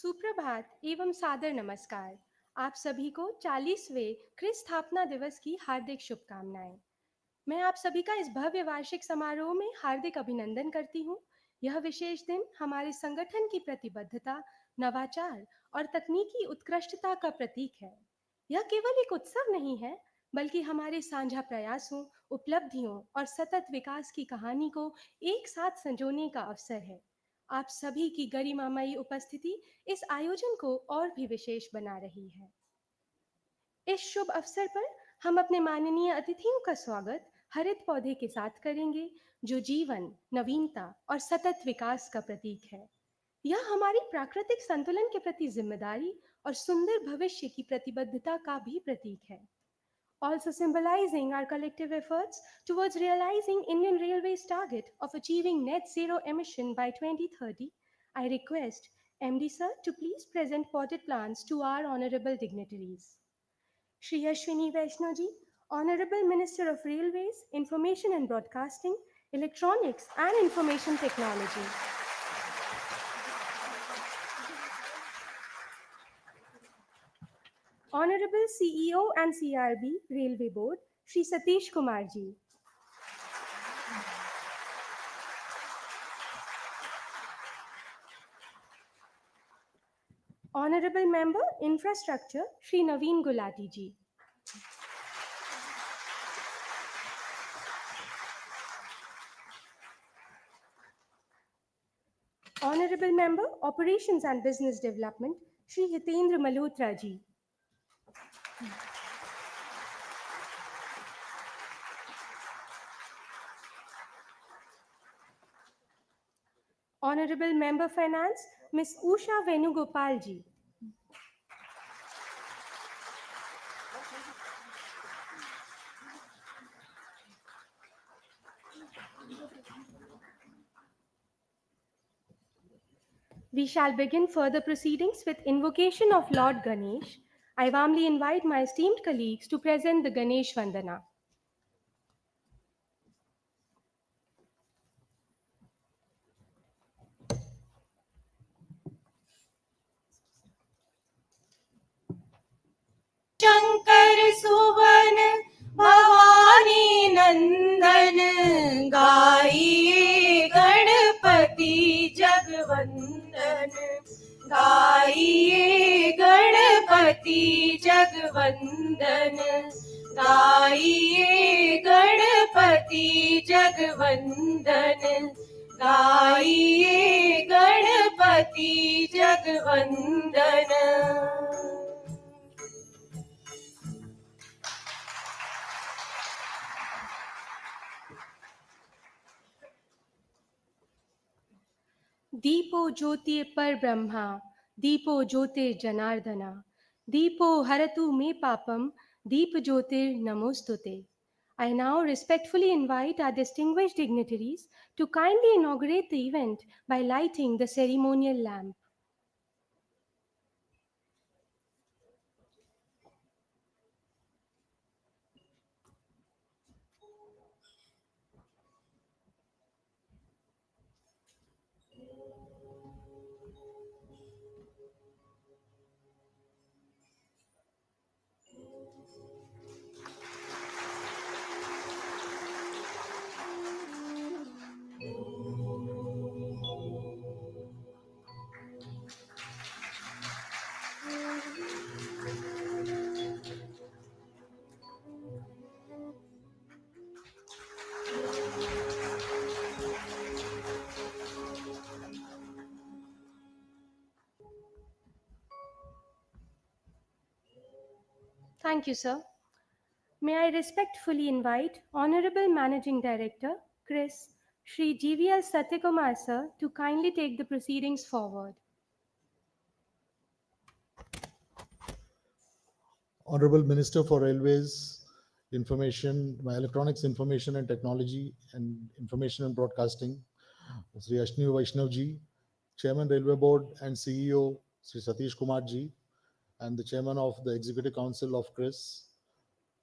सुप्रभात एवं सादर नमस्कार। आप सभी को 40वें क्रिस स्थापना दिवस की हार्दिक शुभकामनाएं। मैं आप सभी का इस भव्य वार्षिक समारोह में हार्दिक अभिनंदन करती हूं। यह विशेष दिन हमारे संगठन की प्रतिबद्धता, नवाचार और तकनीकी उत्कृष्टता का प्रतीक है। यह केवल एक उत्सव नहीं है, बल्कि हमारे साझा प्रयासों, उपलब्धियों और सतत विकास की कहानी को एक साथ संजोने का अवसर है। आप सभी की गरिमामयी उपस्थिति इस आयोजन को और भी विशेष बना रही है। इस शुभ अवसर पर हम अपने माननीय अतिथियों का स्वागत हरित पौधे के साथ करेंगे, जो जीवन, नवीनता और सतत विकास का प्रतीक है। यह हमारी प्राकृतिक संतुलन के प्रति जिम्मेदारी और सुंदर भविष्य की प्रतिबद्धता का भी प्रतीक है, also symbolizing our collective efforts towards realizing Indian Railway's target of achieving net zero emission by 2030. I request MD Sir to please present potted plants to our honorable dignitaries. Shri Ashwini Vaishnaw ji, Honorable Minister of Railways, Information and Broadcasting, Electronics and Information Technology. Honorable CEO and CRB, Railway Board, Shri Satish Kumar ji. Honorable Member, Infrastructure, Shri Naveen Gulati ji. Honorable Member, Operations and Business Development, Shri Hitendra Malhotra ji. Honorable Member Finance, Ms. Usha Venugopal ji. We shall begin further proceedings with invocation of Lord Ganesh. I warmly invite my esteemed colleagues to present the Ganesh Vandana. Shankar सुवन भवानी नंदन गाइए गणपति जगवंदन गाइए गणपति जगवंदन गाइए गणपति जगवंदन गाइए गणपति जगवंदन। दीपो ज्योति पर ब्रह्मा, दीपो ज्योतिर जनार्दना, दीपो हरतु मे पापम, दीप ज्योतिर नमोस्तुते. I now respectfully invite our distinguished dignitaries to kindly inaugurate the event by lighting the ceremonial lamp. Thank you, sir. May I respectfully invite Honorable Managing Director, CRIS, Shri GVL Satyakumar sir, to kindly take the proceedings forward. Honorable Minister for Railways, Electronics, Information and Technology and Information and Broadcasting, Sri Ashwini Vaishnaw ji, Chairman Railway Board and CEO Sri Satish Kumar ji, and the Chairman of the Executive Council of CRIS,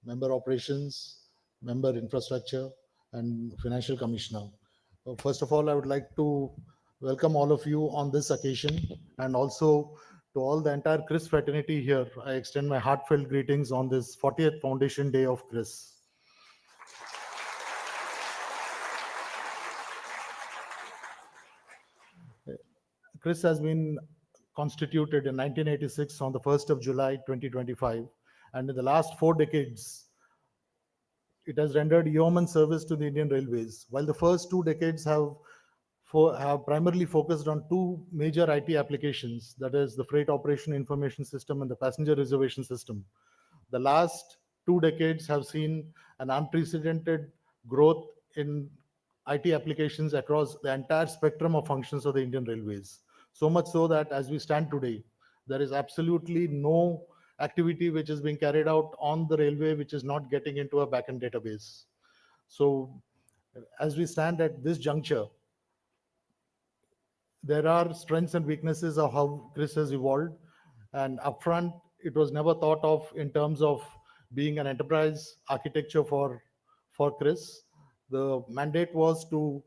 Member Operations, Member Infrastructure and Financial Commissioner. First of all, I would like to welcome all of you on this occasion, and also to all the entire CRIS fraternity here. I extend my heartfelt greetings on this 40th Foundation Day of CRIS. CRIS has been constituted in 1986 on the 1st of July 2025, and in the last 4 decades, it has rendered yeoman service to the Indian Railways. While the first 2 decades have primarily focused on two major IT applications, that is the freight operation information system and the passenger reservation system. The last 2 decades have seen an unprecedented growth in IT applications across the entire spectrum of functions of the Indian Railways. So much so that as we stand today, there is absolutely no activity which is being carried out on the railway which is not getting into a backend database. So as we stand at this juncture, there are strengths and weaknesses of how CRIS has evolved. And upfront, it was never thought of in terms of being an enterprise architecture for CRIS. The mandate was to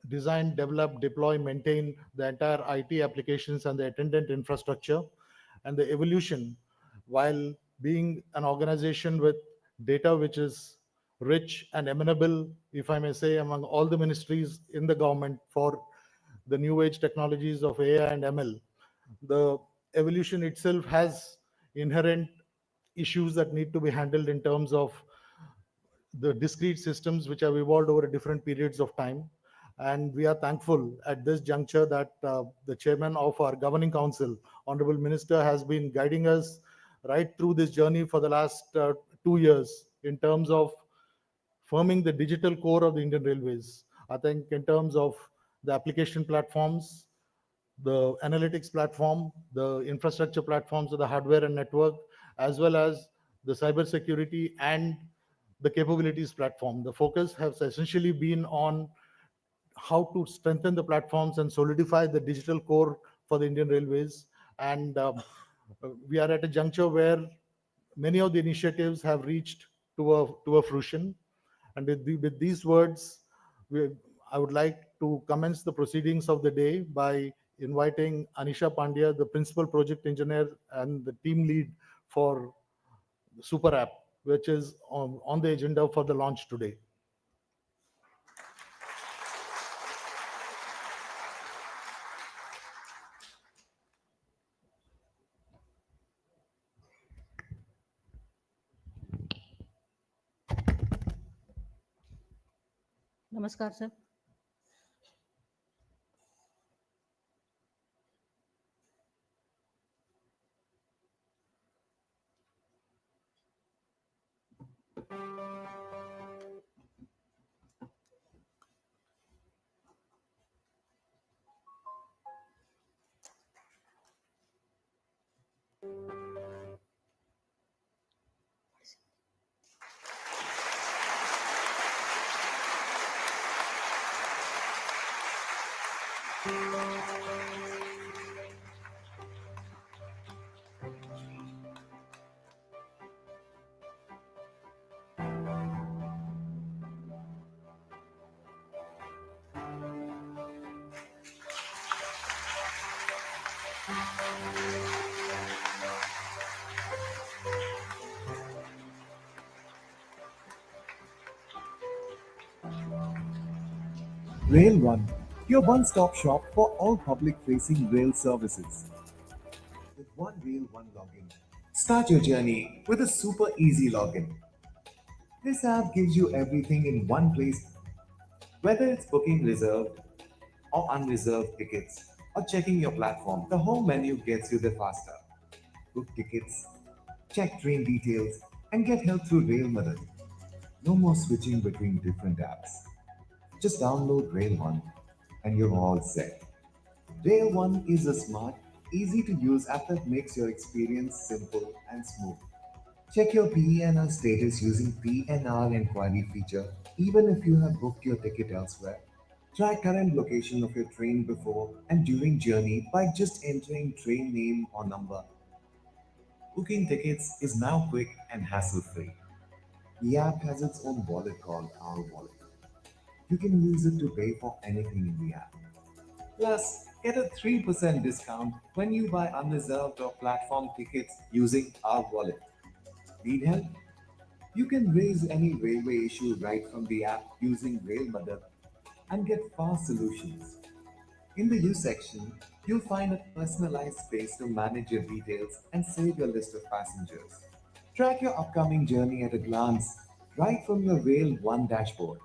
design, develop, deploy, maintain the entire IT applications and the attendant infrastructure. And the evolution, while being an organization with data which is rich and amenable, if I may say, among all the ministries in the government for the new age technologies of AI and ML, the evolution itself has inherent issues that need to be handled in terms of the discrete systems which have evolved over different periods of time. And we are thankful at this juncture that the chairman of our governing council, Honorable Minister, has been guiding us right through this journey for the last 2 years in terms of forming the digital core of the Indian Railways. I think in terms of the application platforms, the analytics platform, the infrastructure platforms of the hardware and network, as well as the cybersecurity and the capabilities platform. The focus has essentially been on how to strengthen the platforms and solidify the digital core for the Indian Railways. And we are at a juncture where many of the initiatives have reached to a fruition. And with these words, I would like to commence the proceedings of the day by inviting Anisha Pandya, the principal project engineer and the team lead for Super App, which is on the agenda for the launch today. नमस्कार sir. RailOne, your one-stop shop for all public-facing rail services. With one RailOne login, start your journey with a super easy login. This app gives you everything in one place, whether it's booking reserved or unreserved tickets or checking your platform. The home menu gets you there faster. Book tickets, check train details, and get help through Rail Mother. No more switching between different apps. Just download RailOne and you're all set. RailOne is a smart, easy to use app that makes your experience simple and smooth. Check your PNR status using PNR inquiry feature even if you have booked your ticket elsewhere. Track current location of your train before and during journey by just entering train name or number. Booking tickets is now quick and hassle-free. The app has its own wallet called Our Wallet. You can use it to pay for anything in the app. Plus, get a 3% discount when you buy unreserved or platform tickets using our wallet. Need help? You can raise any railway issue right from the app using Rail Madad and get fast solutions. In the use section, you'll find a personalized space to manage your details and save your list of passengers. Track your upcoming journey at a glance right from your Rail One dashboard.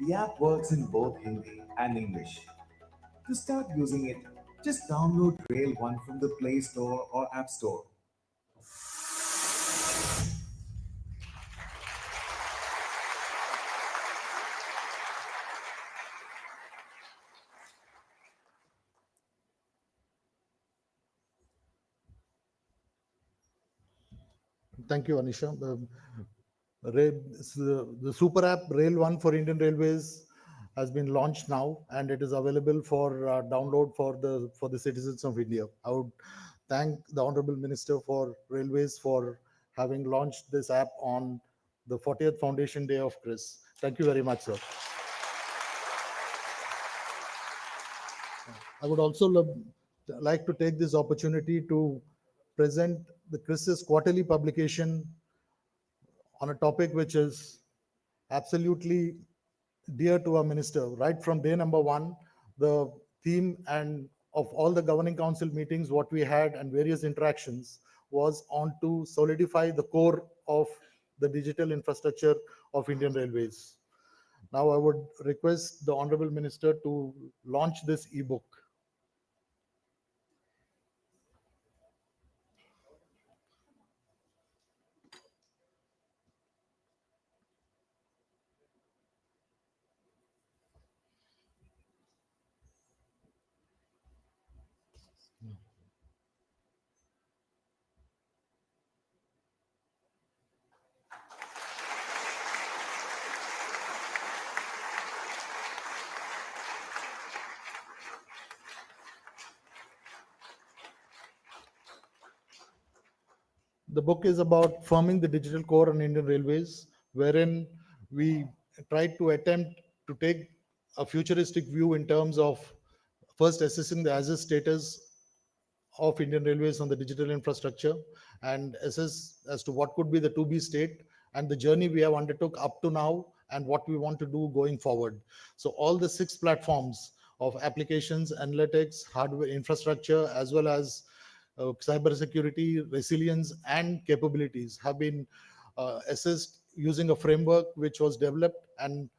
The app works in both Hindi and English. To start using it, just download Rail One from the Play Store or App Store. Thank you, Anisha. The super app RailOne for Indian Railways has been launched now, and it is available for download for the citizens of India. I would thank the Honorable Minister for Railways for having launched this app on the 40th Foundation Day of CRIS. Thank you very much, sir. I would also like to take this opportunity to present the CRIS's quarterly publication on a topic which is absolutely dear to our minister. Right from day number one, the theme and of all the governing council meetings, what we had and various interactions was on to solidify the core of the digital infrastructure of Indian Railways. Now I would request the Honorable Minister to launch this ebook. The book is about firming the digital core on Indian Railways, wherein we tried to attempt to take a futuristic view in terms of first assessing the as-is status of Indian Railways on the digital infrastructure and assess as to what could be the to-be state and the journey we have undertook up to now and what we want to do going forward. So all the 6 platforms of applications, analytics, hardware infrastructure, as well as cyber security, resilience, and capabilities have been assessed using a framework which was developed and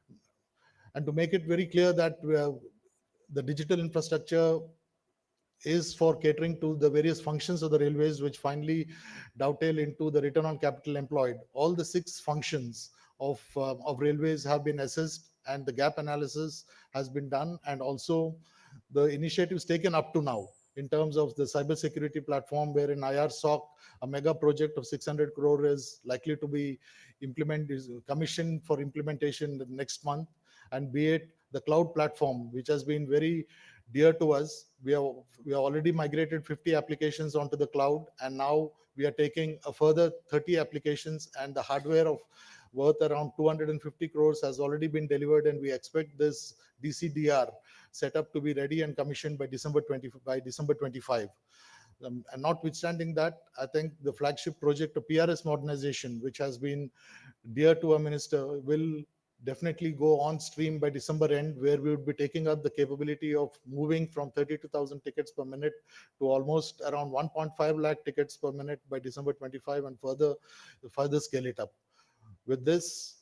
to make it very clear that the digital infrastructure is for catering to the various functions of the railways, which finally dovetail into the return on capital employed. All the 6 functions of railways have been assessed, and the gap analysis has been done, and also the initiatives taken up to now in terms of the cybersecurity platform, wherein IRSOC, a mega project of 600 crore, is likely to be commissioned for implementation the next month, and be it the cloud platform, which has been very dear to us. We have already migrated 50 applications onto the cloud, and now we are taking a further 30 applications, and the hardware of worth around 250 crores has already been delivered, and we expect this DCDR setup to be ready and commissioned by December 25. And notwithstanding that, I think the flagship project of PRS modernization, which has been dear to our minister, will definitely go on stream by December end, where we would be taking up the capability of moving from 32,000 tickets per minute to almost around 1.5 lakh tickets per minute by December 25, and further scale it up. With this,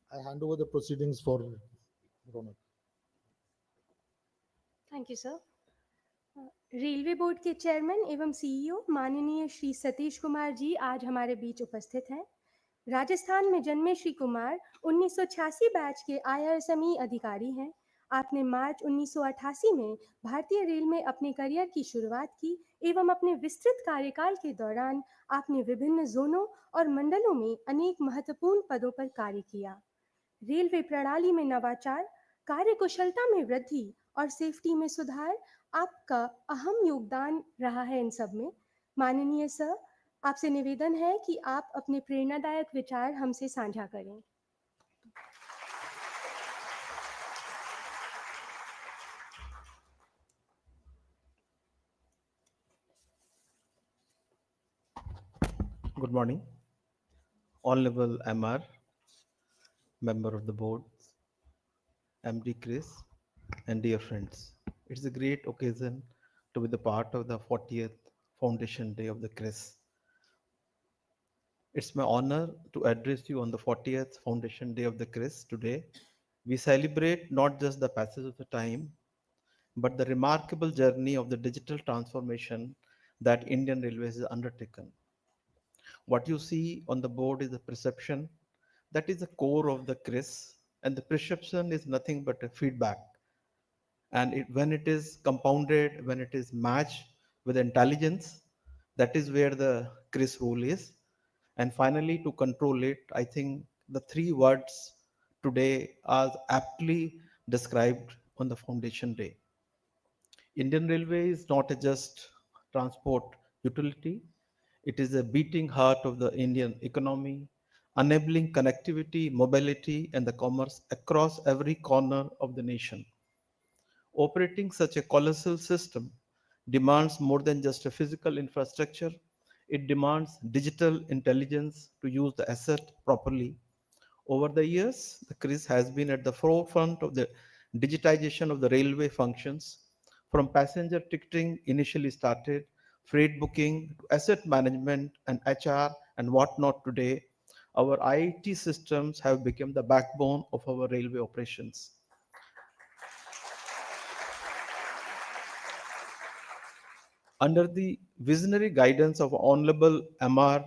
I hand over the proceedings for Ronak. Thank you sir. Railway board के chairman एवं CEO माननीय श्री सतीश कुमार जी आज हमारे बीच उपस्थित हैं। राजस्थान में जन्मे Shri Kumar 1986 batch के IRSME अधिकारी हैं। आपने मार्च 1988 में भारतीय रेल में अपने करियर की शुरुआत की एवं अपने विस्तृत कार्यकाल के दौरान आपने विभिन्न जोनों और मंडलों में अनेक महत्वपूर्ण पदों पर कार्य किया। रेलवे प्रणाली में नवाचार, कार्यकुशलता में वृद्धि और सेफ्टी में सुधार आपका अहम योगदान रहा है इन सब में। माननीय सर, आपसे निवेदन है कि आप अपने प्रेरणादायक विचार हमसे साझा करें। Good morning, Honorable MR, Member of the Board, MD Chris, and dear friends. It's a great occasion to be the part of the 40th Foundation Day of the CRIS. It's my honor to address you on the 40th Foundation Day of the CRIS today. We celebrate not just the passage of the time, but the remarkable journey of the digital transformation that Indian Railways has undertaken. What you see on the board is the perception. That is the core of the CRIS, and the perception is nothing but a feedback. And when it is compounded, when it is matched with intelligence, that is where the CRIS role is. And finally, to control it, I think the three words today are aptly described on the Foundation Day. Indian Railway is not a just transport utility. It is a beating heart of the Indian economy, enabling connectivity, mobility, and the commerce across every corner of the nation. Operating such a colossal system demands more than just a physical infrastructure. It demands digital intelligence to use the asset properly. Over the years, the CRIS has been at the forefront of the digitization of the railway functions. From passenger ticketing initially started, freight booking, to asset management and HR and whatnot today, our IT systems have become the backbone of our railway operations. Under the visionary guidance of Honorable MR,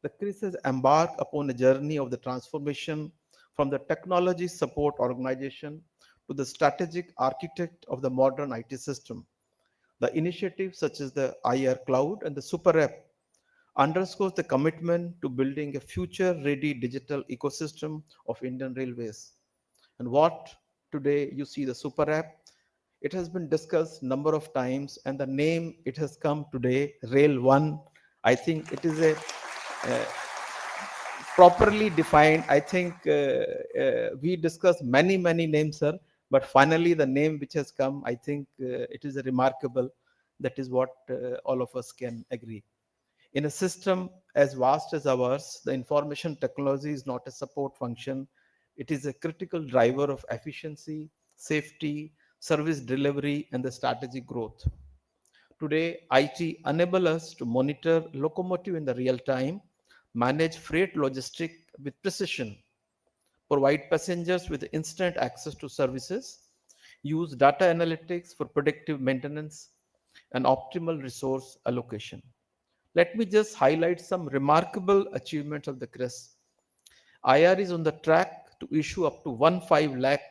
the CRIS has embarked upon a journey of the transformation from the technology support organization to the strategic architect of the modern IT system. The initiatives such as the IR Cloud and the Super App underscores the commitment to building a future-ready digital ecosystem of Indian Railways. And what today you see the Super App, it has been discussed number of times, and the name it has come today, RailOne. I think it is a uh, properly defined. I think we discussed many names, sir, but finally the name which has come, I think it is a remarkable. That is what all of us can agree. In a system as vast as ours, the information technology is not a support function. It is a critical driver of efficiency, safety, service delivery, and the strategic growth. Today, IT enable us to monitor locomotive in the real time, manage freight logistic with precision, provide passengers with instant access to services, use data analytics for predictive maintenance, and optimal resource allocation. Let me just highlight some remarkable achievements of the CRIS. IR is on the track to issue up to 1.5 lakh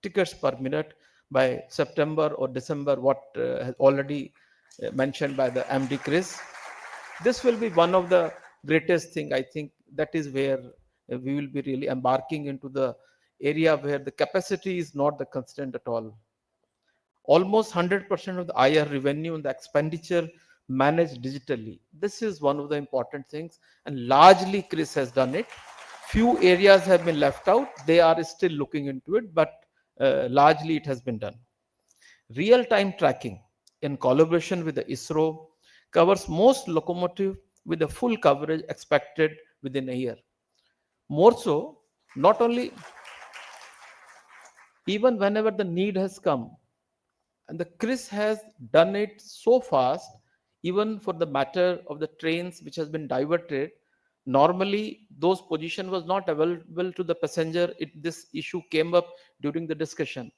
tickets per minute by September or December, what has already mentioned by the MD Chris. This will be one of the greatest thing. I think that is where we will be really embarking into the area where the capacity is not the constant at all. Almost 100% of the IR revenue and the expenditure managed digitally. This is one of the important things, and largely CRIS has done it. Few areas have been left out. They are still looking into it, but largely it has been done. Real-time tracking in collaboration with the ISRO covers most locomotive with the full coverage expected within a year. More so, not only even whenever the need has come, and the CRIS has done it so fast, even for the matter of the trains which has been diverted. Normally, those position was not available to the passenger. This issue came up during the discussion.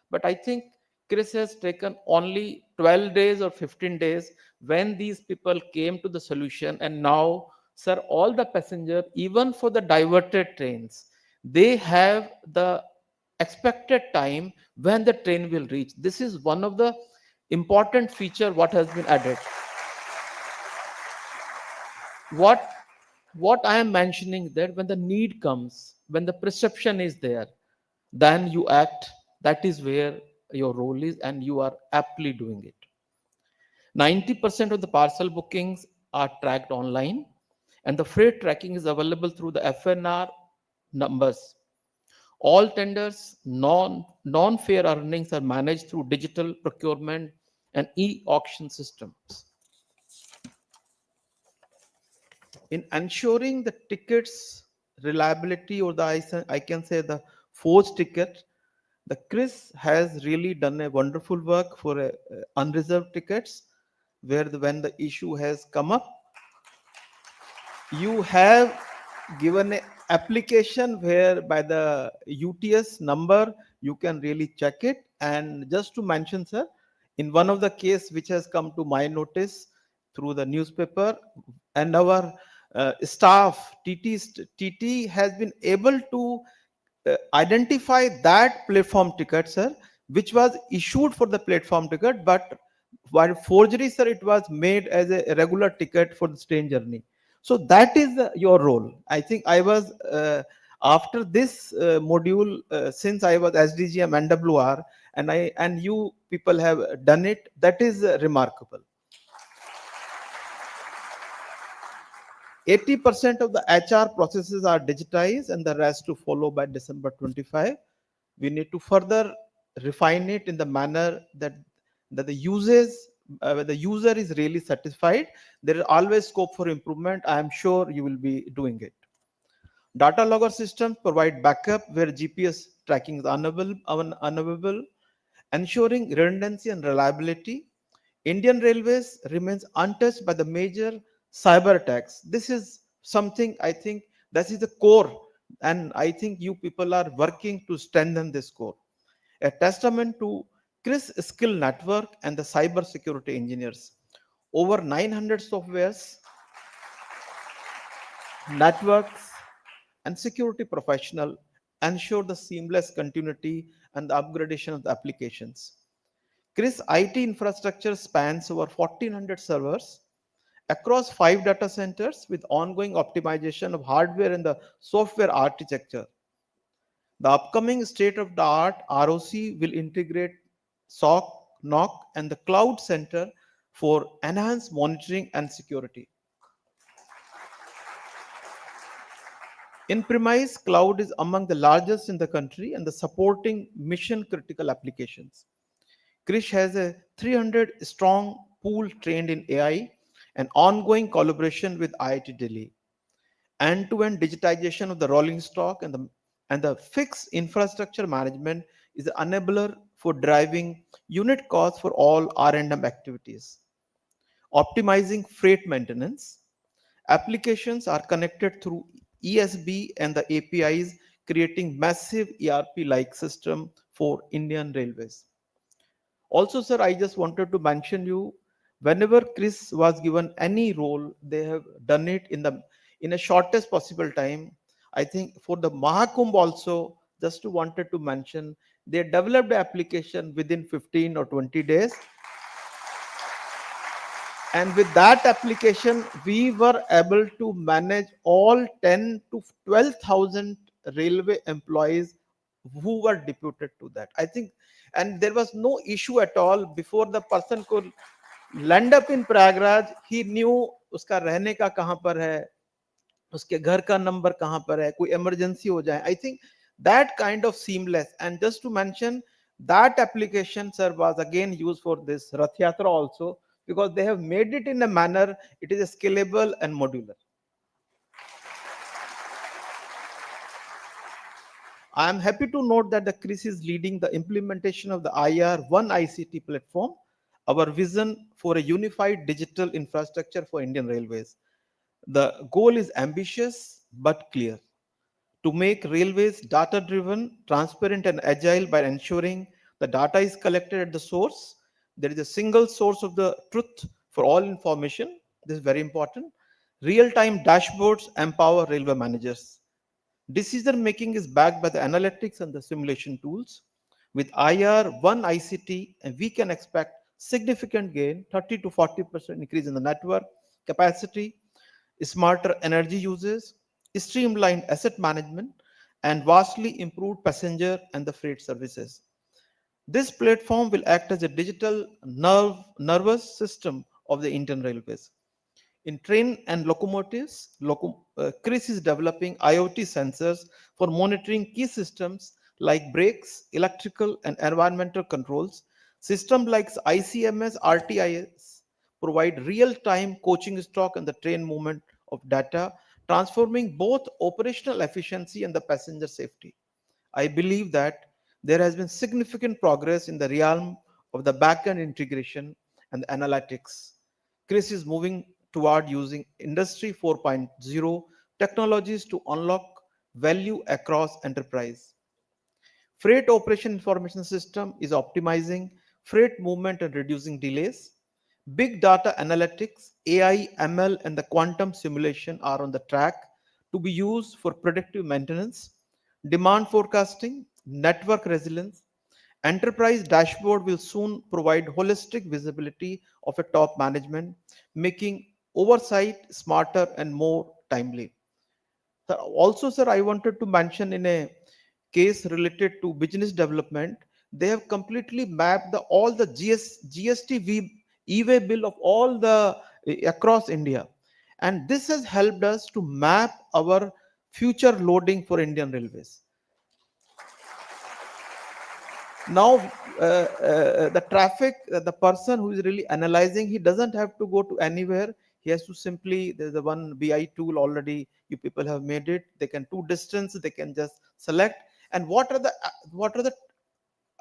But I think CRIS has taken only 12 days or 15 days when these people came to the solution. And now, sir, all the passenger, even for the diverted trains, they have the expected time when the train will reach. This is one of the important feature what has been added. What I am mentioning, that when the need comes, when the perception is there, then you act. That is where your role is, and you are aptly doing it. 90% of the parcel bookings are tracked online, and the freight tracking is available through the FNR numbers. All tenders, non-fare earnings are managed through digital procurement and e-auction systems. in ensuring the tickets reliability, or I can say the forged ticket, the CRIS has really done a wonderful work for unreserved tickets, where when the issue has come up, you have given a application where by the UTS number you can really check it. And just to mention, sir, in one of the case which has come to my notice through the newspaper, and our staff TT has been able to identify that platform ticket, sir, which was issued for the platform ticket, but while forgery, sir, it was made as a regular ticket for the train journey. So that is your role. I think I was after this module, since I was SDGM NWR, and you people have done it. That is remarkable. 80% of the HR processes are digitized, and the rest to follow by December 25. We need to further refine it in the manner that the when the user is really satisfied. There is always scope for improvement. I am sure you will be doing it. Data logger systems provide backup where GPS tracking is unavailable, ensuring redundancy and reliability. Indian Railways remains untouched by the major cyber attacks. This is something I think that is the core, and I think you people are working to strengthen this core. A testament to CRIS skill network and the cyber security engineers. Over 900 softwares, networks, and security professional ensure the seamless continuity and the upgradation of the applications. CRIS IT infrastructure spans over 1400 servers across 5 data centers with ongoing optimization of hardware and the software architecture. The upcoming state-of-the-art ROC will integrate SOC, NOC, and the cloud center for enhanced monitoring and security. In-premise cloud is among the largest in the country and the supporting mission-critical applications. CRIS has a 300-strong pool trained in AI and ongoing collaboration with IIT Delhi. End-to-end digitization of the rolling stock and the fixed infrastructure management is an enabler for driving unit costs for all R&M activities. Optimizing freight maintenance. Applications are connected through ESB and the APIs, creating massive ERP-like system for Indian Railways. Also, sir, I just wanted to mention you, whenever CRIS was given any role, they have done it in a shortest possible time. I think for the Mahakumbh also, just wanted to mention, they developed the application within 15 or 20 days. And with that application, we were able to manage all 10 to 12,000 railway employees who were deputed to that. I think, and there was no issue at all. Before the person could land up in Prayagraj, he knew uska rehne ka kahan par hai, uske ghar ka number kahan par hai, koi emergency ho jaye. I think that kind of seamless. And just to mention, that application, sir, was again used for this Rath Yatra also, because they have made it in a manner, it is scalable and modular. I am happy to note that the CRIS is leading the implementation of the IR1 ICT platform, our vision for a unified digital infrastructure for Indian Railways. The goal is ambitious but clear: to make railways data-driven, transparent, and agile by ensuring the data is collected at the source. There is a single source of the truth for all information. This is very important. Real-time dashboards empower railway managers. Decision making is backed by the analytics and the simulation tools. With IR1 ICT, we can expect significant gain, 30 to 40% increase in the network capacity, smarter energy uses, streamlined asset management, and vastly improved passenger and the freight services. This platform will act as a digital nervous system of the Indian Railways. In train and locomotives, CRIS is developing IoT sensors for monitoring key systems like brakes, electrical, and environmental controls. Systems like ICMS, RTIS provide real-time coaching stock and the train movement of data, transforming both operational efficiency and the passenger safety. I believe that there has been significant progress in the realm of the backend integration and analytics. CRIS is moving toward using Industry 4.0 technologies to unlock value across enterprise. Freight Operation Information System is optimizing freight movement and reducing delays. Big data analytics, AI, ML, and the quantum simulation are on the track to be used for predictive maintenance, demand forecasting, network resilience. Enterprise dashboard will soon provide holistic visibility of a top management, making oversight smarter and more timely. Also, sir, I wanted to mention in a case related to business development, they have completely mapped all the GST e-way bill of all the across India. And this has helped us to map our future loading for Indian Railways. Now, the traffic, the person who is really analyzing, he doesn't have to go to anywhere. He has to simply, there's the one BI tool already, you people have made it. They can do distance, they can just select. And what are the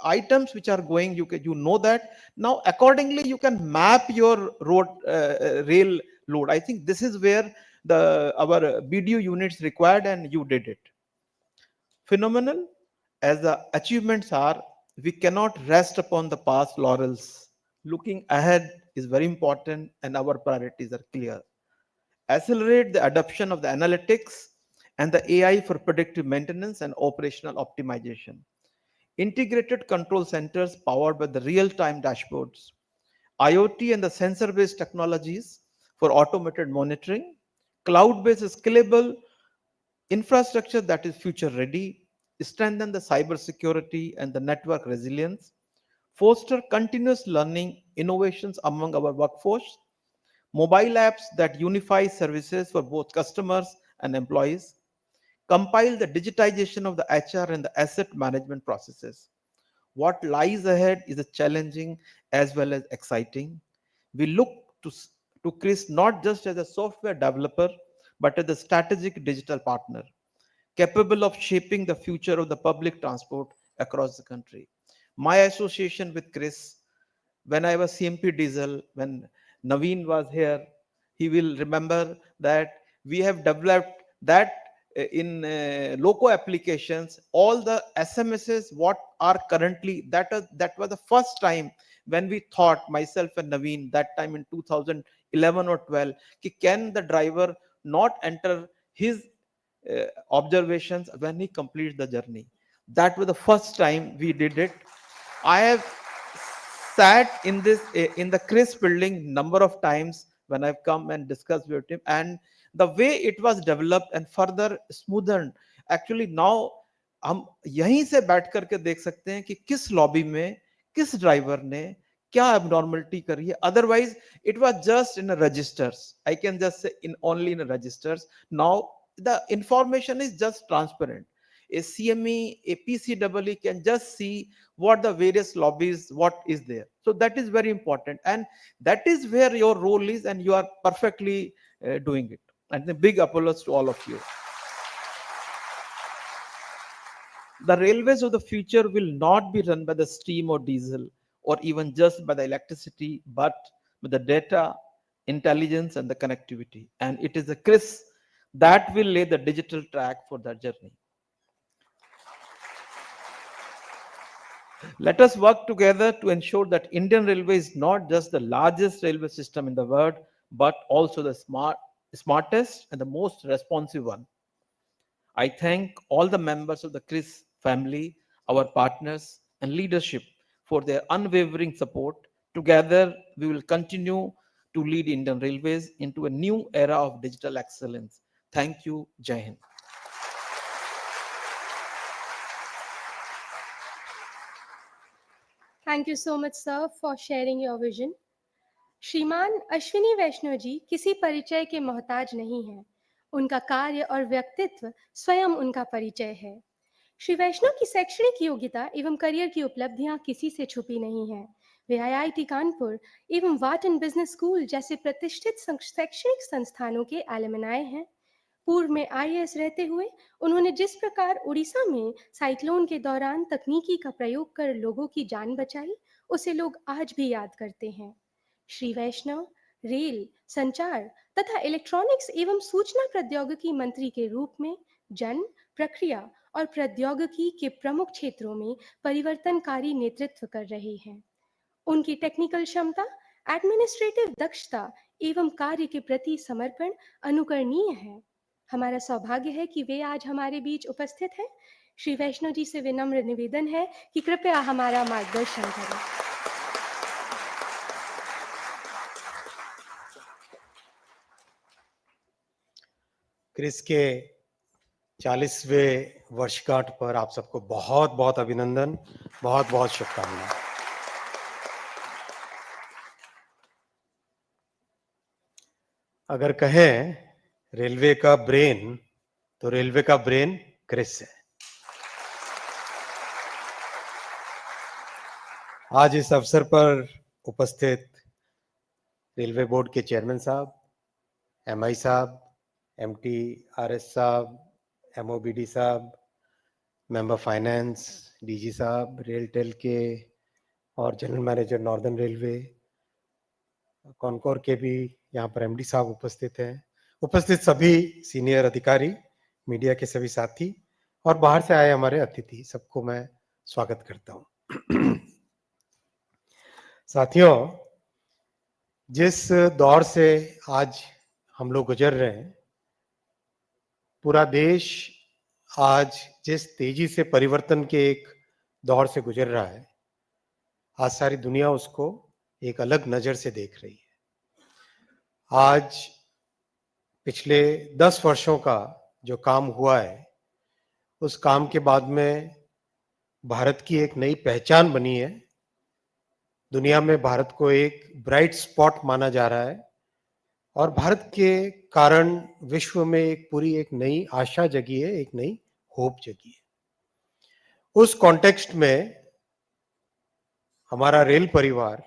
items which are going, you know that. Now, accordingly, you can map your rail load. I think this is where our BDU units required, and you did it. Phenomenal as the achievements are, we cannot rest upon the past laurels. Looking ahead is very important, and our priorities are clear. Accelerate the adoption of the analytics and the AI for predictive maintenance and operational optimization. Integrated control centers powered by the real-time dashboards. IoT and the sensor-based technologies for automated monitoring. Cloud-based scalable infrastructure that is future ready, strengthen the cybersecurity and the network resilience, foster continuous learning innovations among our workforce, mobile apps that unify services for both customers and employees, compile the digitization of the HR and the asset management processes. What lies ahead is a challenging as well as exciting. We look to CRIS not just as a software developer, but as a strategic digital partner capable of shaping the future of the public transport across the country. My association with CRIS, when I was CMP Diesel, when Naveen was here, he will remember that we have developed that in loco applications, all the SMSs, what are currently, that was the first time when we thought, myself and Naveen, that time in 2011 or 12, can the driver not enter his observations when he completes the journey. That was the first time we did it. I have sat in the CRIS building number of times when I've come and discussed with him, and the way it was developed and further smoothened. Actually now हम यहीं से बैठ करके देख सकते हैं कि किस लॉबी में किस ड्राइवर ने क्या abnormality करी है. Otherwise it was just in a registers. I can just say in only in a registers. Now the information is just transparent. A CME, a PCEE can just see what the various lobbies, what is there. So that is very important. And that is where your role is, and you are perfectly doing it. And the big applause to all of you. The railways of the future will not be run by the steam or diesel, or even just by the electricity, but with the data, intelligence, and the connectivity. And it is the CRIS that will lay the digital track for that journey. Let us work together to ensure that Indian Railway is not just the largest railway system in the world, but also the smartest and the most responsive one. I thank all the members of the CRIS family, our partners, and leadership for their unwavering support. Together, we will continue to lead Indian Railways into a new era of digital excellence. Thank you. Jai Hind. Thank you so much, sir, for sharing your vision. श्रीमान अश्विनी वैष्णव जी किसी परिचय के मोहताज नहीं हैं। उनका कार्य और व्यक्तित्व स्वयं उनका परिचय है। श्री वैष्णव की शैक्षणिक योग्यता एवं करियर की उपलब्धियां किसी से छुपी नहीं हैं। वे आईआईटी कानपुर एवं वाटन बिजनेस स्कूल जैसे प्रतिष्ठित शैक्षणिक संस्थानों के एलुमनाई हैं। पूर्व में आईएएस रहते हुए उन्होंने जिस प्रकार उड़ीसा में साइक्लोन के दौरान तकनीकी का प्रयोग कर लोगों की जान बचाई, उसे लोग आज भी याद करते हैं। श्री वैष्णव रेल, संचार तथा इलेक्ट्रॉनिक्स एवं सूचना प्रौद्योगिकी मंत्री के रूप में जन, प्रक्रिया और प्रौद्योगिकी के प्रमुख क्षेत्रों में परिवर्तनकारी नेतृत्व कर रहे हैं। उनकी टेक्निकल क्षमता, एडमिनिस्ट्रेटिव दक्षता एवं कार्य के प्रति समर्पण अनुकरणीय है। हमारा सौभाग्य है कि वे आज हमारे बीच उपस्थित हैं। श्री वैष्णव जी से विनम्र निवेदन है कि कृपया हमारा मार्गदर्शन करें। क्रिस के 40वें वर्षगांठ पर आप सबको बहुत बहुत अभिनंदन, बहुत बहुत शुभकामनाएं। अगर कहें रेलवे का ब्रेन, तो रेलवे का ब्रेन क्रिस है। आज इस अवसर पर उपस्थित रेलवे बोर्ड के चेयरमैन साहब, एमआई साहब, एमटी आरएस साहब, एमओबीडी साहब, मेंबर फाइनेंस, डीजी साहब, रेलटेल के और general manager northern railway, Concor के भी यहाँ पर एमडी साहब उपस्थित हैं, उपस्थित सभी सीनियर अधिकारी, मीडिया के सभी साथी और बाहर से आए हमारे अतिथि, सबको मैं स्वागत करता हूँ। साथियों, जिस दौर से आज हम लोग गुजर रहे हैं, पूरा देश आज जिस तेजी से परिवर्तन के एक दौर से गुजर रहा है, आज सारी दुनिया उसको एक अलग नजर से देख रही है। आज पिछले 10 वर्षों का जो काम हुआ है, उस काम के बाद में भारत की एक नई पहचान बनी है। दुनिया में भारत को एक ब्राइट स्पॉट माना जा रहा है और भारत के कारण विश्व में एक पूरी एक नई आशा जगी है, एक नई होप जगी है। उस कॉन्टेक्स्ट में हमारा रेल परिवार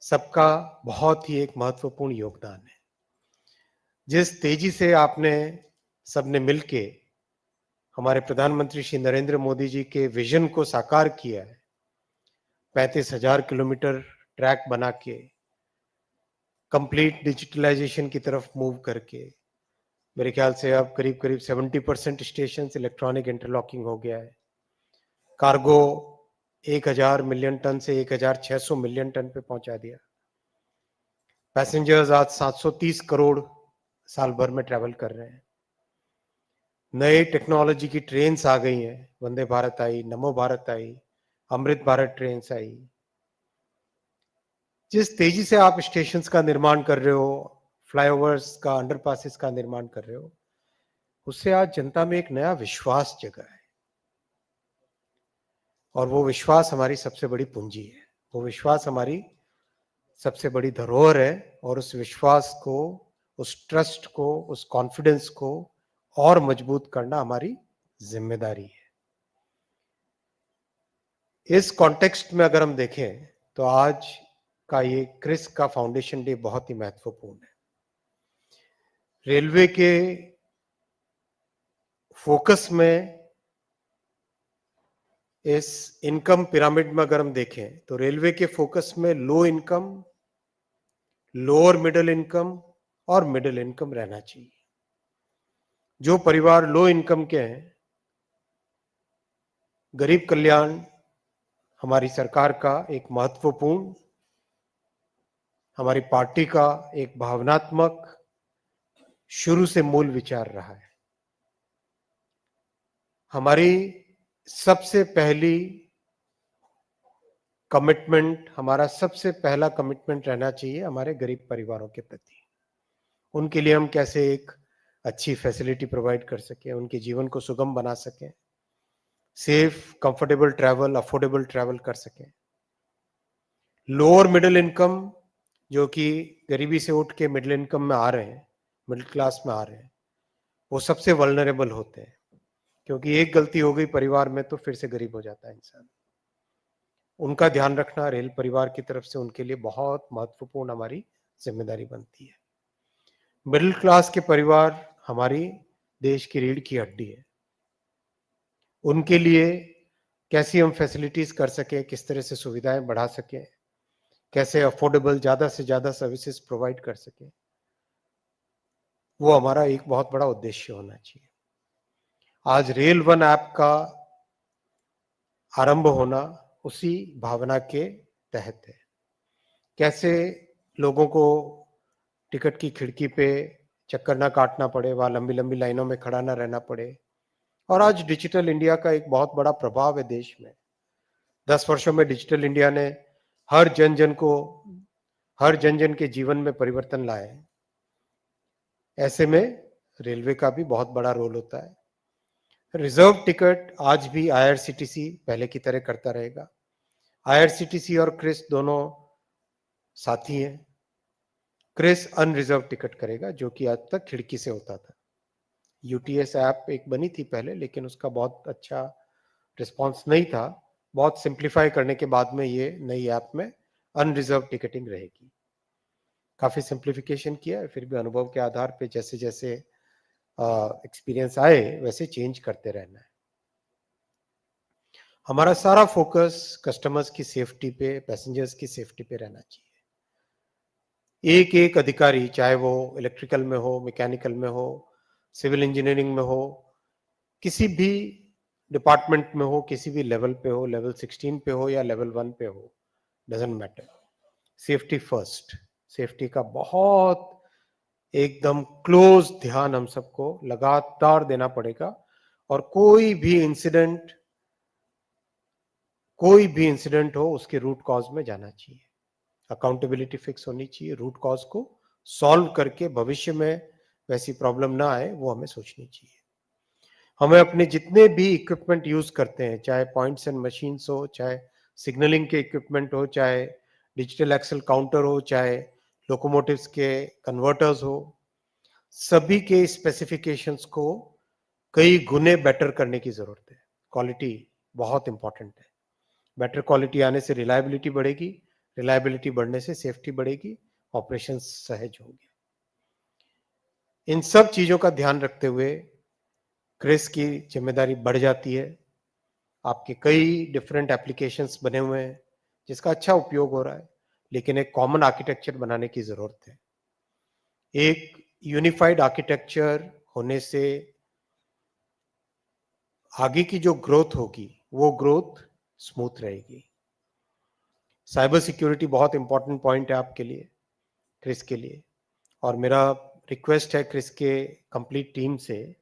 सबका बहुत ही एक महत्वपूर्ण योगदान है। जिस तेजी से आपने सबने मिलके हमारे प्रधानमंत्री श्री नरेंद्र मोदी जी के विजन को साकार किया है, 35,000 किलोमीटर ट्रैक बना के कंप्लीट डिजिटलाइजेशन की तरफ मूव करके, मेरे ख्याल से अब करीब करीब 70% स्टेशन इलेक्ट्रॉनिक इंटरलॉकिंग हो गया है। कार्गो 1000 मिलियन टन से 1600 मिलियन टन पे पहुंचा दिया। पैसेंजर्स आज 730 करोड़ साल भर में ट्रैवल कर रहे हैं। नए टेक्नोलॉजी की ट्रेन्स आ गई हैं, वंदे भारत आई, नमो भारत आई, अमृत भारत ट्रेन्स आई। जिस तेजी से आप स्टेशंस का निर्माण कर रहे हो, फ्लाईओवर्स का, अंडरपासेस का निर्माण कर रहे हो, उससे आज जनता में एक नया विश्वास जगा है और वो विश्वास हमारी सबसे बड़ी पूंजी है, वो विश्वास हमारी सबसे बड़ी धरोहर है और उस विश्वास को, उस ट्रस्ट को, उस कॉन्फिडेंस को और मजबूत करना हमारी जिम्मेदारी है। इस कॉन्टेक्स्ट में अगर हम देखें तो आज का ये क्रिस का फाउंडेशन डे बहुत ही महत्वपूर्ण है। रेलवे के फोकस में, इस इनकम पिरामिड में अगर हम देखें तो रेलवे के फोकस में low income, lower middle income और मिडिल इनकम रहना चाहिए। जो परिवार लो इनकम के हैं, गरीब कल्याण हमारी सरकार का एक महत्वपूर्ण, हमारी पार्टी का एक भावनात्मक शुरू से मूल विचार रहा है। हमारी सबसे पहली कमिटमेंट, हमारा सबसे पहला कमिटमेंट रहना चाहिए हमारे गरीब परिवारों के प्रति। उनके लिए हम कैसे एक अच्छी फैसिलिटी प्रोवाइड कर सकें, उनके जीवन को सुगम बना सकें, safe, comfortable travel, affordable travel कर सकें। लोअर मिडिल इनकम, जो कि गरीबी से उठ के मिडिल इनकम में आ रहे हैं, मिडिल क्लास में आ रहे हैं, वो सबसे वल्नरेबल होते हैं, क्योंकि एक गलती हो गई परिवार में तो फिर से गरीब हो जाता है इंसान। उनका ध्यान रखना रेल परिवार की तरफ से उनके लिए बहुत महत्वपूर्ण हमारी जिम्मेदारी बनती है। मिडिल क्लास के परिवार हमारी देश की रीढ़ की हड्डी है। उनके लिए कैसी हम फैसिलिटीज कर सकें, किस तरह से सुविधाएं बढ़ा सकें, कैसे अफोर्डेबल ज्यादा से ज्यादा सर्विसेज प्रोवाइड कर सकें, वो हमारा एक बहुत बड़ा उद्देश्य होना चाहिए। आज रेल वन ऐप का आरंभ होना उसी भावना के तहत है। कैसे लोगों को टिकट की खिड़की पे चक्कर ना काटना पड़े, वहां लंबी लंबी लाइनों में खड़ा ना रहना पड़े। और आज डिजिटल इंडिया का एक बहुत बड़ा प्रभाव है देश में। 10 वर्षों में डिजिटल इंडिया ने हर जन जन के जीवन में परिवर्तन लाए हैं। ऐसे में रेलवे का भी बहुत बड़ा रोल होता है। रिजर्व टिकट आज भी आईआरसीटीसी पहले की तरह करता रहेगा। आईआरसीटीसी और क्रिस दोनों साथी हैं। क्रिस अनरिजर्व टिकट करेगा, जो कि आज तक खिड़की से होता था। यूटीएस ऐप एक बनी थी पहले, लेकिन उसका बहुत अच्छा रिस्पांस नहीं था। बहुत सिंप्लीफाई करने के बाद में ये नई ऐप में अनरिजर्व टिकटिंग रहेगी। काफी सिंप्लीफिकेशन किया है, फिर भी अनुभव के आधार पे जैसे जैसे एक्सपीरियंस आए वैसे चेंज करते रहना है। हमारा सारा फोकस कस्टमर्स की सेफ्टी पे, पैसेंजर्स की सेफ्टी पे रहना चाहिए। एक एक अधिकारी, चाहे वो इलेक्ट्रिकल में हो, मैकेनिकल में हो, सिविल इंजीनियरिंग में हो, किसी भी डिपार्टमेंट में हो, किसी भी लेवल पे हो, लेवल 16 पे हो या लेवल 1 पे हो, doesn't matter. Safety first. Safety का बहुत एकदम क्लोज ध्यान हम सबको लगातार देना पड़ेगा। और कोई भी इंसिडेंट हो, उसके रूट कॉज में जाना चाहिए। अकाउंटेबिलिटी फिक्स होनी चाहिए। रूट कॉज को सॉल्व करके भविष्य में वैसी प्रॉब्लम ना आए, वो हमें सोचनी चाहिए। हमें अपने जितने भी इक्विपमेंट यूज करते हैं, चाहे पॉइंट्स एंड मशीन्स हो, चाहे सिग्नलिंग के इक्विपमेंट हो, चाहे डिजिटल एक्सल काउंटर हो, चाहे लोकोमोटिव्स के कन्वर्टर्स हो, सभी के स्पेसिफिकेशंस को कई गुने बेटर करने की जरूरत है। क्वालिटी बहुत इंपॉर्टेंट है। बेटर क्वालिटी आने से रिलायबिलिटी बढ़ेगी, रिलायबिलिटी बढ़ने से सेफ्टी बढ़ेगी, ऑपरेशन सहज होंगे। इन सब चीजों का ध्यान रखते हुए क्रिस की जिम्मेदारी बढ़ जाती है। आपके कई डिफरेंट एप्लीकेशंस बने हुए हैं जिसका अच्छा उपयोग हो रहा है, लेकिन एक कॉमन आर्किटेक्चर बनाने की जरूरत है। एक यूनिफाइड आर्किटेक्चर होने से आगे की जो ग्रोथ होगी वो ग्रोथ स्मूथ रहेगी। साइबर सिक्योरिटी बहुत इंपॉर्टेंट पॉइंट है आपके लिए, क्रिस के लिए। और मेरा रिक्वेस्ट है क्रिस के कंप्लीट टीम से,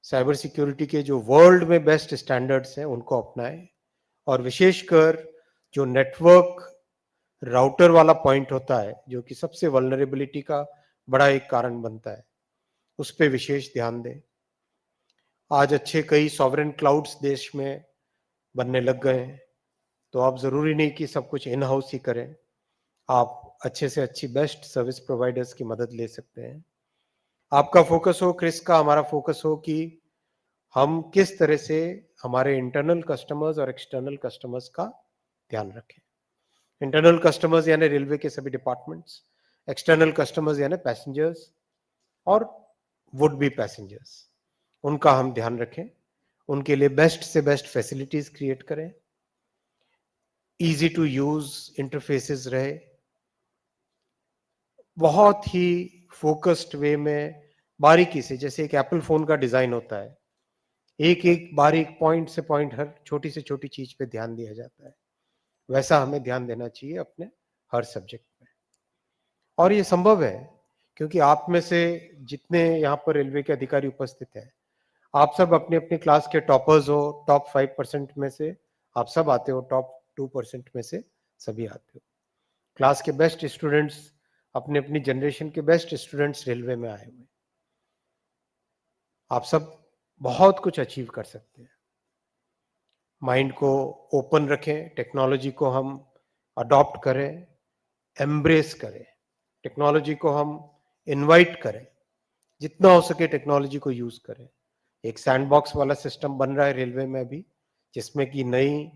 साइबर सिक्योरिटी के जो वर्ल्ड में बेस्ट स्टैंडर्ड्स हैं उनको अपनाएं। और विशेषकर जो नेटवर्क राउटर वाला पॉइंट होता है, जो कि सबसे वल्नरेबिलिटी का बड़ा एक कारण बनता है, उस पर विशेष ध्यान दें। आज अच्छे कई सॉवरेन क्लाउड्स देश में बनने लग गए हैं, तो आप जरूरी नहीं कि सब कुछ इन हाउस ही करें। आप अच्छे से अच्छी बेस्ट सर्विस प्रोवाइडर्स की मदद ले सकते हैं। आपका फोकस हो, क्रिस का हमारा फोकस हो कि हम किस तरह से हमारे इंटरनल कस्टमर्स और एक्सटर्नल कस्टमर्स का ध्यान रखें। इंटरनल कस्टमर्स यानी रेलवे के सभी डिपार्टमेंट्स, एक्सटर्नल कस्टमर्स यानी पैसेंजर्स और वुड बी पैसेंजर्स, उनका हम ध्यान रखें। उनके लिए बेस्ट से बेस्ट फैसिलिटीज क्रिएट करें, इजी टू यूज इंटरफेसेस रहे, बहुत ही फोकस्ड वे में बारीकी से, जैसे एक एप्पल फोन का डिजाइन होता है, एक एक बारीक पॉइंट से पॉइंट हर छोटी से छोटी चीज पे ध्यान दिया जाता है, वैसा हमें ध्यान देना चाहिए अपने हर सब्जेक्ट में। और ये संभव है क्योंकि आप में से जितने यहाँ पर रेलवे के अधिकारी उपस्थित हैं, आप सब अपने अपने क्लास के टॉपर्स हो। टॉप 5% में से आप सब आते हो, टॉप 2% में से सभी आते हो। क्लास के बेस्ट स्टूडेंट्स, अपने अपनी जनरेशन के बेस्ट स्टूडेंट्स रेलवे में आए हुए। आप सब बहुत कुछ अचीव कर सकते हैं। माइंड को ओपन रखें, टेक्नोलॉजी को हम अडॉप्ट करें, एम्ब्रेस करें, टेक्नोलॉजी को हम इनवाइट करें, जितना हो सके टेक्नोलॉजी को यूज करें। एक सैंडबॉक्स वाला सिस्टम बन रहा है रेलवे में अभी, जिसमें कि नई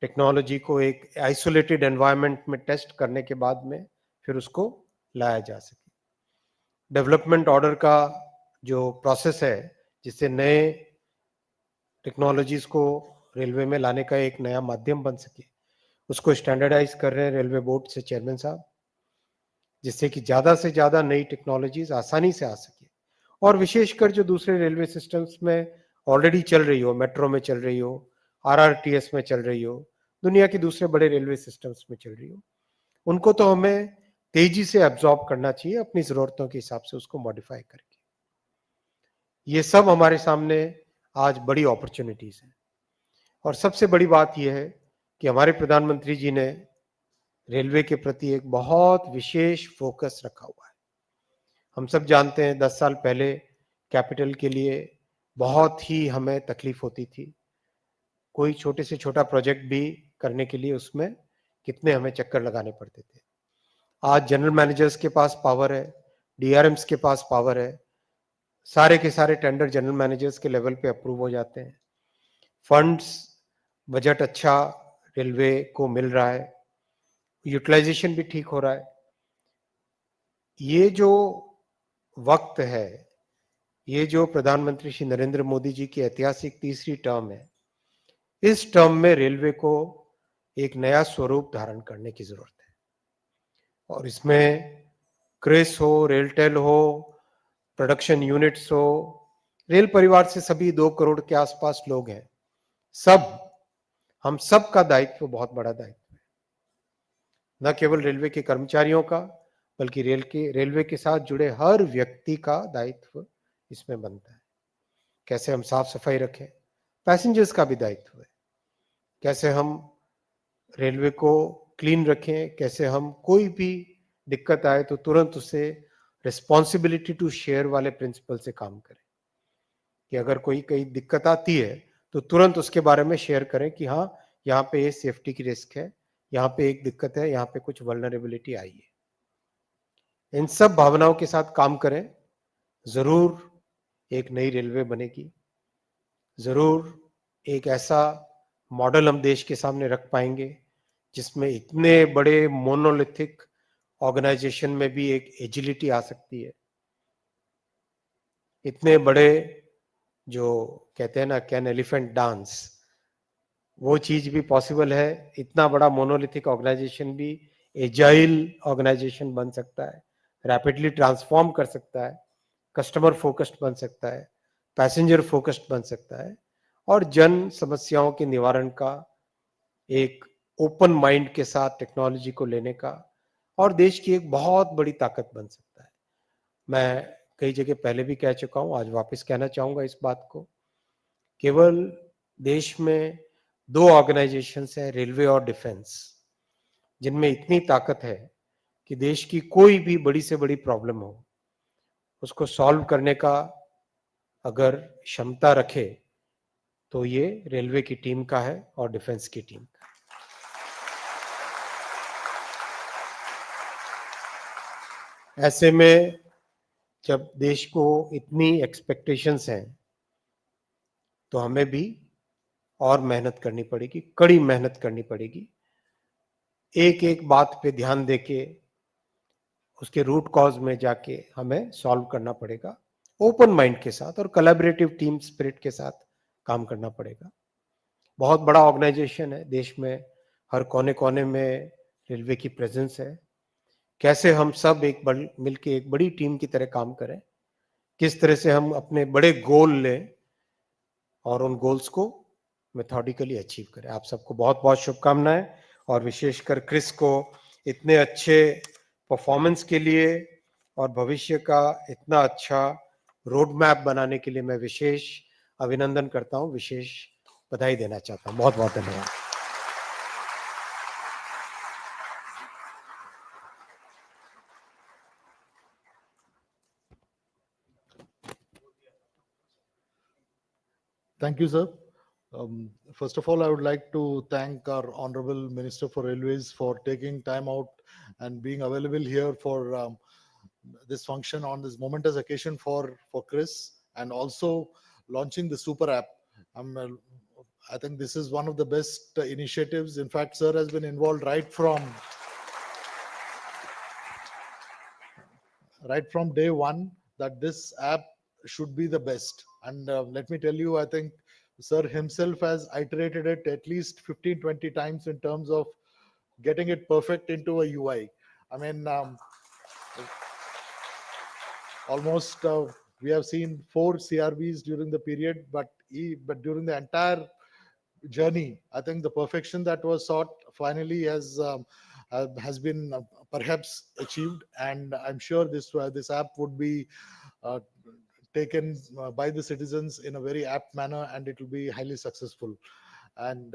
टेक्नोलॉजी को एक आइसोलेटेड एनवायरनमेंट में टेस्ट करने के बाद में फिर उसको लाया जा सके। डेवलपमेंट ऑर्डर का जो प्रोसेस है, जिससे नए टेक्नोलॉजीज को रेलवे में लाने का एक नया माध्यम बन सके, उसको स्टैंडर्डाइज कर रहे हैं रेलवे बोर्ड से चेयरमैन साहब, जिससे कि ज्यादा से ज्यादा नई टेक्नोलॉजीज आसानी से आ सके। और विशेषकर जो दूसरे रेलवे सिस्टम्स में ऑलरेडी चल रही हो, मेट्रो में चल रही हो, आरआरटीएस में चल रही हो, दुनिया के दूसरे बड़े रेलवे सिस्टम्स में चल रही हो, उनको तो हमें तेजी से एब्जॉर्ब करना चाहिए, अपनी जरूरतों के हिसाब से उसको मॉडिफाई करके। ये सब हमारे सामने आज बड़ी अपॉर्चुनिटीज हैं। और सबसे बड़ी बात यह है कि हमारे प्रधानमंत्री जी ने रेलवे के प्रति एक बहुत विशेष फोकस रखा हुआ है। हम सब जानते हैं 10 साल पहले कैपिटल के लिए बहुत ही हमें तकलीफ होती थी। कोई छोटे से छोटा प्रोजेक्ट भी करने के लिए उसमें कितने हमें चक्कर लगाने पड़ते थे। आज जनरल मैनेजर्स के पास पावर है, डीआरएम्स के पास पावर है, सारे के सारे टेंडर जनरल मैनेजर्स के लेवल पे अप्रूव हो जाते हैं। फंड्स, बजट अच्छा रेलवे को मिल रहा है, यूटिलाइजेशन भी ठीक हो रहा है। ये जो वक्त है, ये जो प्रधानमंत्री श्री नरेंद्र मोदी जी की ऐतिहासिक तीसरी टर्म है, इस टर्म में रेलवे को एक नया स्वरूप धारण करने की जरूरत है। और इसमें क्रिस हो, रेलटेल हो, प्रोडक्शन यूनिट्स हो, रेल परिवार से सभी 2 करोड़ के आसपास लोग हैं, हम सब का दायित्व बहुत बड़ा दायित्व है। न केवल रेलवे के कर्मचारियों का, बल्कि रेलवे के साथ जुड़े हर व्यक्ति का दायित्व इसमें बनता है। कैसे हम साफ सफाई रखें, पैसेंजर्स का भी दायित्व है। कैसे हम रेलवे को क्लीन रखें, कैसे हम कोई भी दिक्कत आए तो तुरंत उसे रिस्पॉन्सिबिलिटी टू शेयर वाले प्रिंसिपल से काम करें, कि अगर कोई दिक्कत आती है तो तुरंत उसके बारे में शेयर करें कि हाँ, यहाँ पे ये सेफ्टी की रिस्क है, यहाँ पे एक दिक्कत है, यहाँ पे कुछ वल्नरेबिलिटी आई है। इन सब भावनाओं के साथ काम करें, जरूर एक नई रेलवे बनेगी, जरूर एक ऐसा मॉडल हम देश के सामने रख पाएंगे जिसमें इतने बड़े मोनोलिथिक ऑर्गेनाइजेशन में भी एक एजिलिटी आ सकती है। इतने बड़े, जो कहते हैं ना, कैन एलिफेंट डांस, वो चीज भी पॉसिबल है। इतना बड़ा मोनोलिथिक ऑर्गेनाइजेशन भी एजाइल ऑर्गेनाइजेशन बन सकता है, रैपिडली ट्रांसफॉर्म कर सकता है, कस्टमर फोकस्ड बन सकता है, पैसेंजर फोकस्ड बन सकता है, और जन समस्याओं के निवारण का एक ओपन माइंड के साथ टेक्नोलॉजी को लेने का और देश की एक बहुत बड़ी ताकत बन सकता है। मैं कई जगह पहले भी कह चुका हूं, आज वापस कहना चाहूंगा इस बात को। केवल देश में 2 ऑर्गेनाइजेशंस हैं, रेलवे और डिफेंस, जिनमें इतनी ताकत है कि देश की कोई भी बड़ी से बड़ी प्रॉब्लम हो, उसको सॉल्व करने का अगर क्षमता रखे तो ये रेलवे की टीम का है और डिफेंस की टीम का। ऐसे में जब देश को इतनी एक्सपेक्टेशंस हैं तो हमें भी और मेहनत करनी पड़ेगी, कड़ी मेहनत करनी पड़ेगी। एक एक बात पे ध्यान देके उसके रूट कॉज में जाके हमें सॉल्व करना पड़ेगा, ओपन माइंड के साथ और कोलैबोरेटिव टीम स्पिरिट के साथ काम करना पड़ेगा। बहुत बड़ा ऑर्गेनाइजेशन है, देश में हर कोने कोने में रेलवे की प्रेजेंस है। कैसे हम सब मिलके एक बड़ी टीम की तरह काम करें, किस तरह से हम अपने बड़े गोल लें और उन गोल्स को मेथोडिकली अचीव करें। आप सबको बहुत बहुत शुभकामनाएं, और विशेषकर क्रिस को इतने अच्छे परफॉर्मेंस के लिए और भविष्य का इतना अच्छा रोड मैप बनाने के लिए मैं विशेष अभिनंदन करता हूं, विशेष बधाई देना चाहता हूं। बहुत बहुत धन्यवाद। Thank you, sir. First of all, I would like to thank our Honorable Minister for Railways for taking time out and being available here for this function on this momentous occasion for CRIS, and also launching the super app. I think this is one of the best initiatives. In fact, sir has been involved right from day one that this app should be the best. And let me tell you, I think sir himself has iterated it at least 15, 20 times in terms of getting it perfect into a UI. I mean, almost we have seen 4 CRVs during the period, but during the entire journey, I think the perfection that was sought finally has been perhaps achieved, and I'm sure this app would be uh, taken by the citizens in a very apt manner, and it will be highly successful. And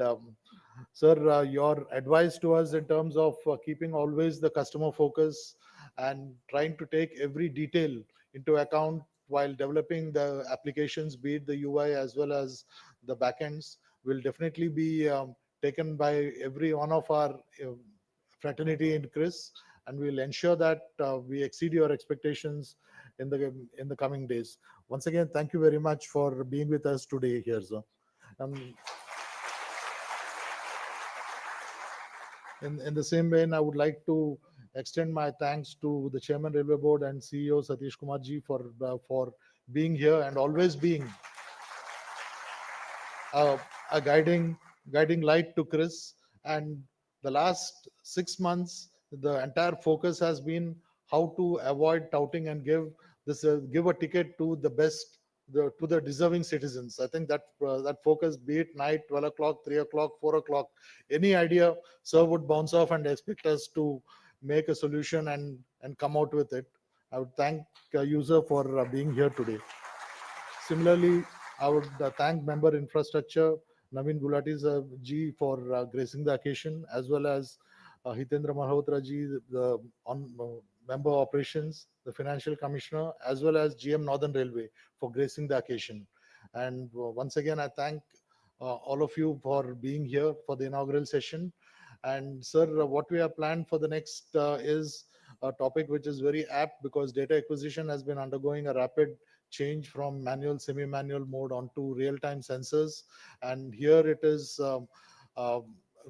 sir, your advice to us in terms of keeping always the customer focus and trying to take every detail into account while developing the applications, be it the UI as well as the backends, will definitely be taken by every one of our fraternity in CRIS, and we'll ensure that we exceed your expectations in the coming days. Once again, thank you very much for being with us today here, sir. Um, in the same vein, I would like to extend my thanks to the Chairman Railway Board and CEO Satish Kumar ji for being here and always being a guiding light to CRIS. And the last 6 months, the entire focus has been how to avoid touting and give a ticket to the best, to the deserving citizens. I think that focus, be it night, 12 o'clock, 3 o'clock, 4 o'clock, any idea, sir would bounce off and expect us to make a solution and come out with it. I would thank you, sir, for being here today. Similarly, I would thank member infrastructure Naveen Gulati ji for gracing the occasion, as well as Hitendra Malhotra ji, the member operations, the financial commissioner, as well as GM Northern Railway for gracing the occasion. And once again, I thank all of you for being here for the inaugural session. And sir, what we have planned for the next is a topic which is very apt, because data acquisition has been undergoing a rapid change from manual, semi-manual mode onto real-time sensors. And here it is, uh,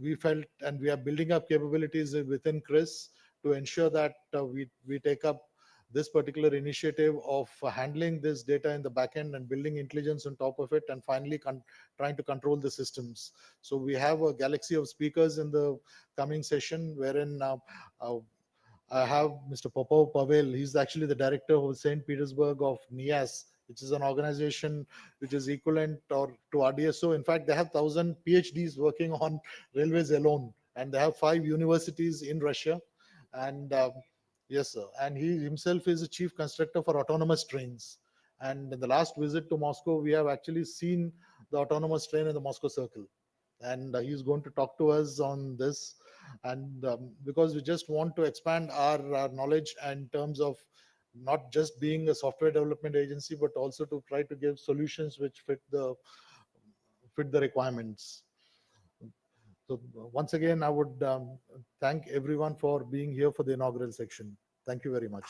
we felt, and we are building up capabilities within CRIS to ensure that we take up this particular initiative of handling this data in the backend and building intelligence on top of it, and finally trying to control the systems. So we have a galaxy of speakers in the coming session, wherein uh, I have Mr. Popov Pavel. He's actually the director of St. Petersburg of NIAS, which is an organization which is equivalent or to RDSO. In fact, they have 1,000 PhDs working on railways alone, and they have 5 universities in Russia. And yes, sir. And he himself is a chief constructor for autonomous trains. And in the last visit to Moscow, we have actually seen the autonomous train in the Moscow Circle, and he's going to talk to us on this. And because we just want to expand our knowledge in terms of not just being a software development agency, but also to try to give solutions which fit the requirements. So once again, I would thank everyone for being here for the inaugural section. Thank you very much.